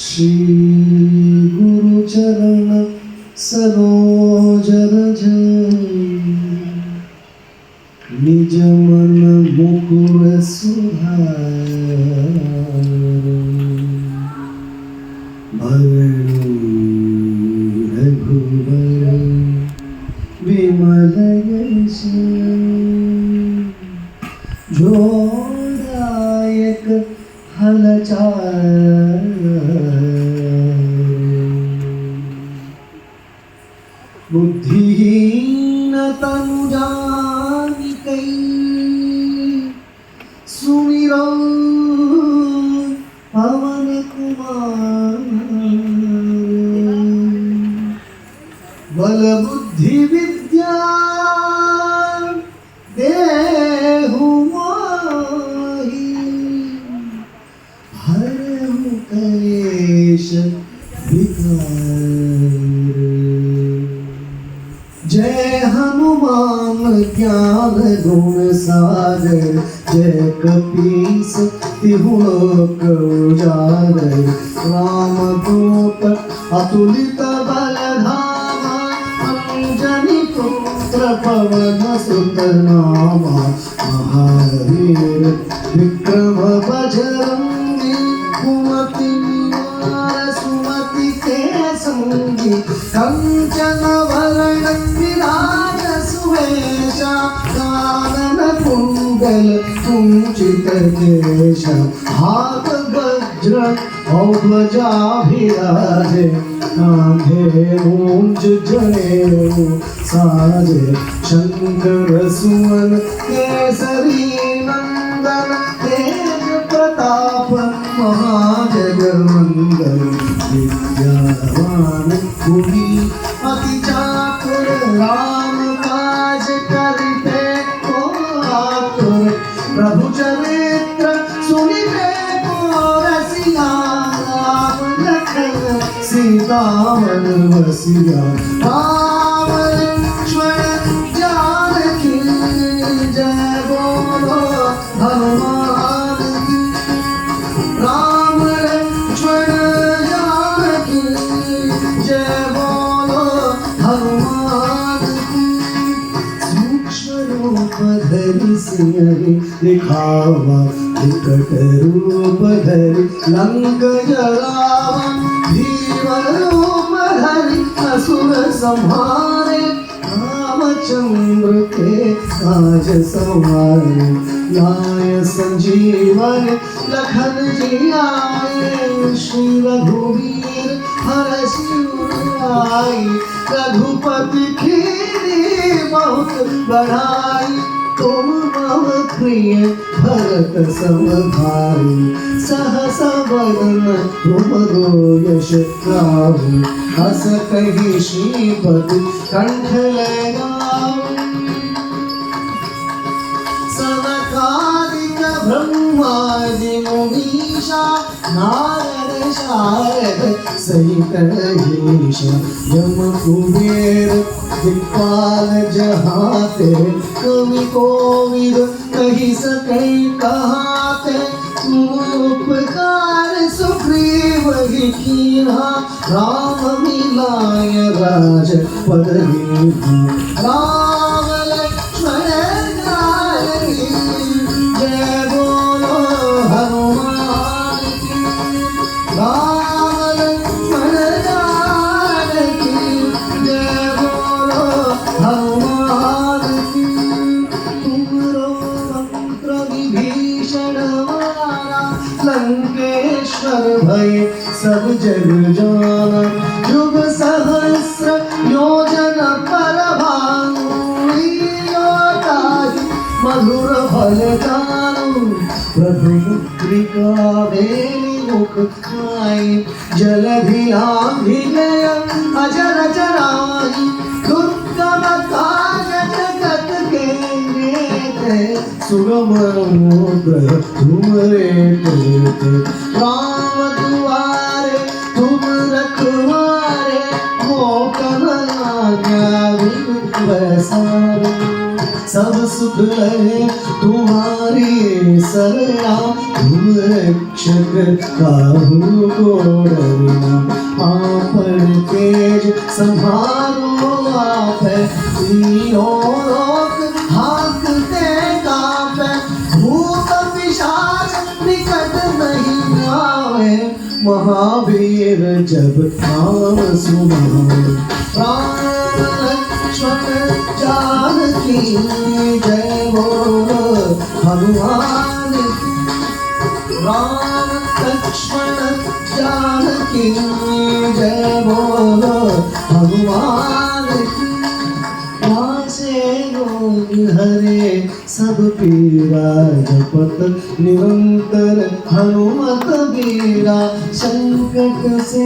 श्री गुरु चरण सरोज रज निज मन मुकुर सुधार भरणु रघुवर विमल यश जोदायक हलचाल बुद्धिहीन तनु जानिकै सुमिरो पवन कुमार बल बुद्धि विद्या देहु मोहि हरहु कलेश विकार। जय हनुमान ज्ञान गुण सागर जय कपीस तिहु लोक उजागर रामदूत अतुलित बल धामा अंजनी पुत्र पवन सुत नामा महावीर विक्रम बजरंगी कुमति निवार सुमति के संगी कंचन वरण विराज सुवेशा कानन कुंडल कुंचित केश हाथ वज्र ध्वजा विराजे कांधे मूंज जनेऊ साजे शंकर सुमन केसरी नंदन तेज प्रताप महाजगवंदन विद्यावान गुणी अति चातुर राम काज करिते को आतुर प्रभु चरित्र सुनिते को रसिया राम लखन सीता मन बसिया राम लक्ष्मण जानकी जय बोलो हनुमान की राम लक्ष्मण जानकी जय बोलो हनुमान की सूक्ष्म रूप धरि सिंह दिखावा विकट रूप धरि लंक जरावा भीम रूप धरि असुर संहारे रामचंद्र के काज सवारे लाय संजीवन लखन जी आए श्री रघुवीर हर शिवराई रघुपति कीनी बहुत बढ़ाई तुम मम प्रिय भरत सम भाई सहस वदन तुमरो यश गावै हस कहि श्रीपति कंठ लगावै सनकादिक ब्रह्मादि मुनीषा नारद शारद सहित ईश यम कुबेर दिक्पाल जहाते कवि कोविद कहि सकै कहाते उपकार सुग्रीव ही कीन्हा राम मिलाय राजपद दीन्हा राम लक्ष्मण जानकी जय बोलो हनुमान की राम लक्ष्मण जानकी जय बोलो हनुमान की तुमरो मंत्र विभीषण मारा लंकेश्वर भय सब जग जाना युग सहस्र योजन पर भानु लील्योताहि मधुर फल जानु प्रभु कृपावेली मुख माई जलधि आंधिलय अजर जराई दुर्गम काज जगत के नेते सुगम समुद्र तुमरे तेते राम दुआरे तुम रखवारे हो कमलाया बसारे सब सुख है तुम्हारी सरया तुम रक्षक काहू को डरना आपन तेज संभालो आप तीनों लोक हाकते कापे भूत पिशाच निकट नहीं आवे महावीर जब नाम सुनावे राम लक्ष्मण जानकी जय बोलो हनुमान राम लक्ष्मण जानकी जय बोलो हनुमान वासे रोग हरे सब पीरा जपत निरंतर हनुमत बीरा संकट से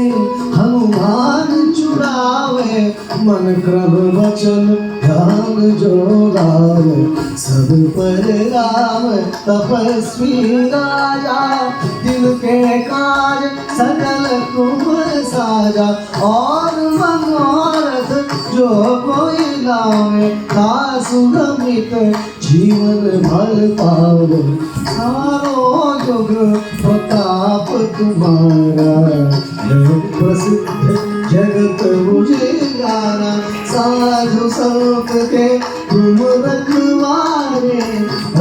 हनुमान छुड़ावे मन क्रम वचन ध्यान जो गावे सब पर राम तपस्वी राजा दिल के काज सकल तुम साजा और मनोरथ जो कोई लावे ता सुगमित जीवन भर पावे सारो युग प्रताप तुम्हारा है प्रसिद्ध जगत उजियारा साधु संत के तुम रखवारे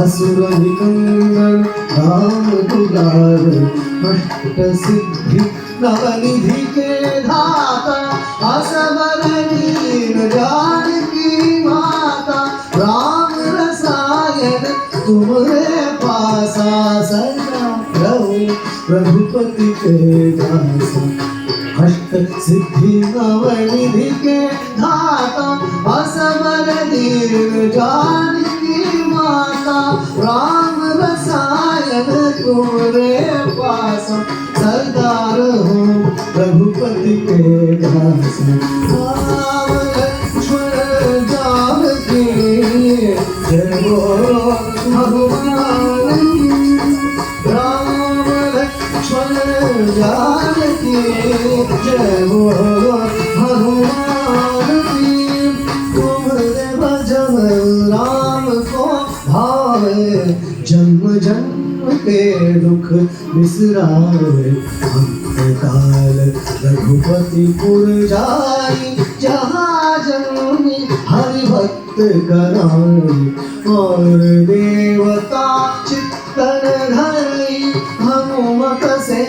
असुर निकंदन राम दुलारे अष्ट सिद्धि नवनिधि के धाता असबर दीन जानकी माता राम रसायन तुम्हारे पासा सदा रहो रघुपति के दासा अष्ट सिद्धि नवनिधि के धाता असबर दीन जानकी माता राम रसायन तुम्हारे पास सदा रहो रघुपति के दास राम लक्ष्मण जानकी जय बोलो हनुमान राम लक्ष्मण जानकी जय बोलो हनुमान तुम्हारे भजन राम को भावे जन्म जन्म के दुख बिसरावे अंत काल रघुपतिपुर जाई जहाँ जन्मी हरि भक्त कराई और देवता चित्तन धरई हनुमत से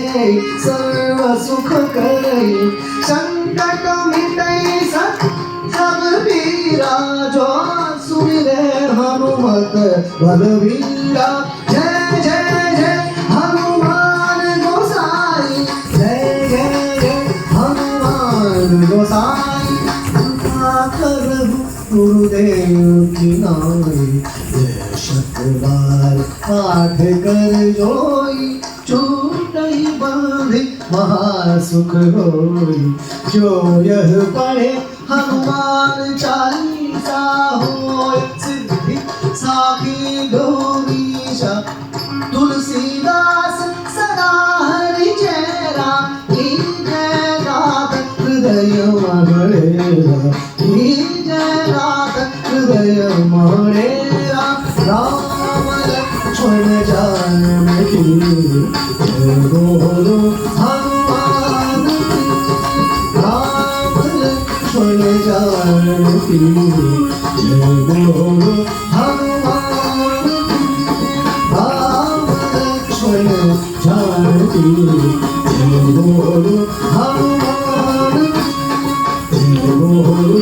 सर्व सुख करई संकट मिटई सब पीरा जो सुमिरे हनुमत बलवीरा जय जय जय हनुमान गोसाई जय जय जय हनुमान गोसाई करहु गुरुदेव की नाई जय शतबार पाठ कर जोई छूटई बांधे महासुख होई जो यह पढ़े हनुमान चालीसा होय सिद्धि साखी गौरीशा तुलसीदास सदा हरि चेरा जय नाथ हृदय मगड़ेरा जय नाथ हृदय मगड़ेरा राम लक्ष्मण जानकी जय बोलो हनुमान राम लक्ष्मण जानकी जय बोलो हनुमान राम लक्ष्मण जानकी जय बोलो हनुमान जय बोलो